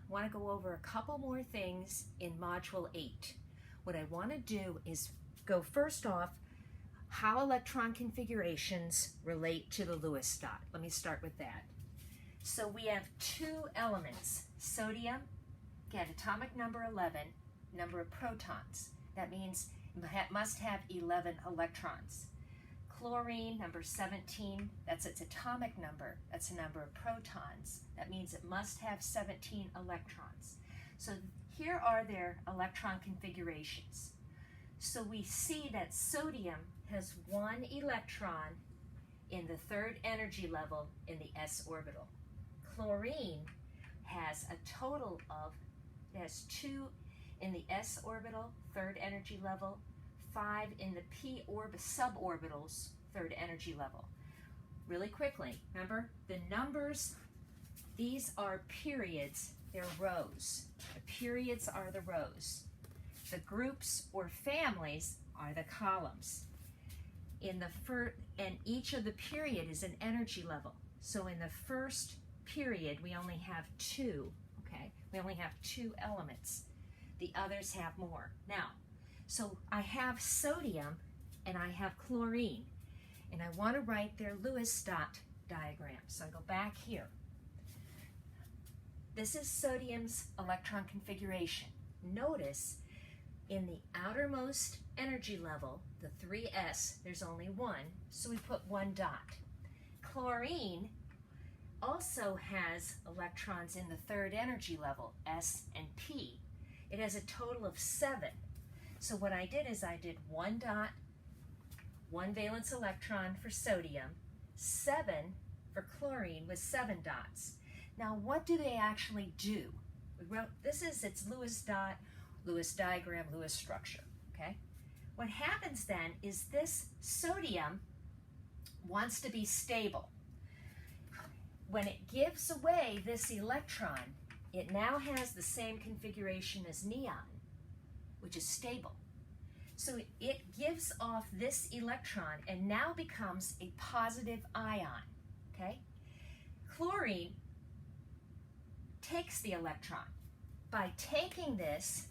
I want to go over a couple more things in Module 8. What I want to do is go first off how electron configurations relate to the Lewis dot. Let me start with that. So we have two elements, sodium, get atomic number 11, number of protons. That means it must have 11 electrons. Chlorine, number 17, that's its atomic number. That's the number of protons. That means it must have 17 electrons. So here are their electron configurations. So we see that sodium has one electron in the third energy level in the s orbital. Chlorine has a total of, it has 2 in the s orbital, third energy level, 5 in the p suborbitals, third energy level. Really quickly, remember the numbers, these are periods, they're rows. The periods are the rows. The groups or families are the columns. And each of the period is an energy level. So in the first period, we only have 2, okay? We only have 2 elements. The others have more. Now, so I have sodium and I have chlorine, and I want to write their Lewis dot diagram. So I go back here. This is sodium's electron configuration. Notice in the outermost energy level, the 3s, there's only 1, so we put 1 dot. Chlorine also has electrons in the third energy level, s and p. It has a total of 7. So what I did is I did 1 dot, 1 valence electron for sodium, 7 for chlorine with 7 dots. Now what do they actually do? We wrote, this is its Lewis dot, Lewis diagram, Lewis structure, okay? What happens then is this sodium wants to be stable. When it gives away this electron, it now has the same configuration as neon, which is stable. So it gives off this electron and now becomes a positive ion, okay? Chlorine takes the electron. By taking this,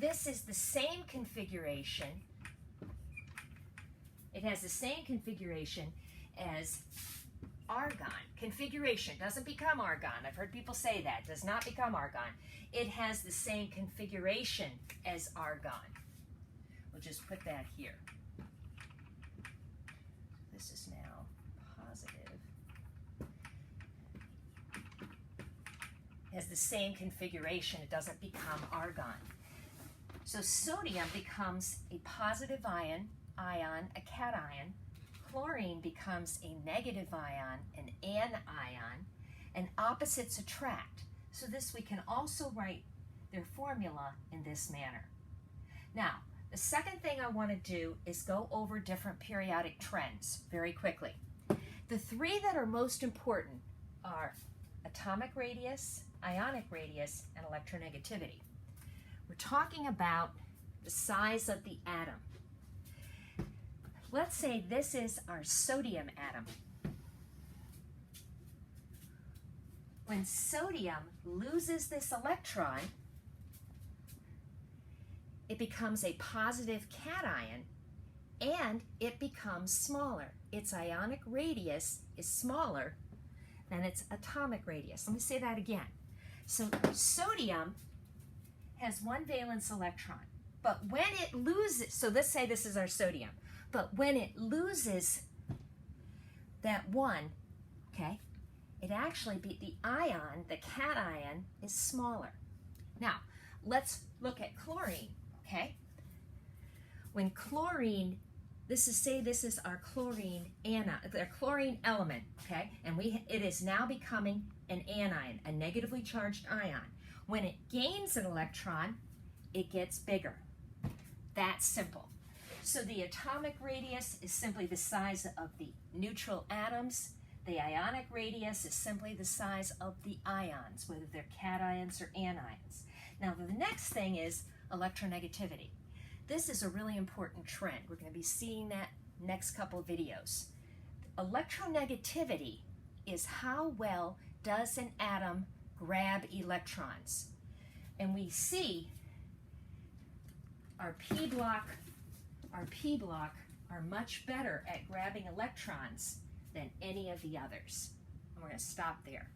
this is the same configuration. It has the same configuration as argon. Configuration doesn't become argon. I've heard people say that. Does not become argon. It has the same configuration as argon. We'll just put that here. This is now positive. It has the same configuration. It doesn't become argon. So sodium becomes a positive ion, a cation. Chlorine becomes a negative ion, an anion, and opposites attract. So this we can also write their formula in this manner. Now, the second thing I want to do is go over different periodic trends very quickly. The 3 that are most important are atomic radius, ionic radius, and electronegativity. We're talking about the size of the atom. Let's say this is our sodium atom. When sodium loses this electron, it becomes a positive cation and it becomes smaller. Its ionic radius is smaller than its atomic radius. Let me say that again. So sodium has 1 valence electron, but when it loses, so let's say this is our sodium, but when it loses that 1, okay, it actually the ion, the cation, is smaller. Now, let's look at chlorine, okay? When chlorine, say this is our chlorine chlorine element, okay? And it is now becoming an anion, a negatively charged ion. When it gains an electron, it gets bigger. That's simple. So the atomic radius is simply the size of the neutral atoms. The ionic radius is simply the size of the ions, whether they're cations or anions. Now the next thing is electronegativity. This is a really important trend. We're going to be seeing that next couple of videos. Electronegativity is how well does an atom grab electrons. And we see our P block are much better at grabbing electrons than any of the others. And we're going to stop there.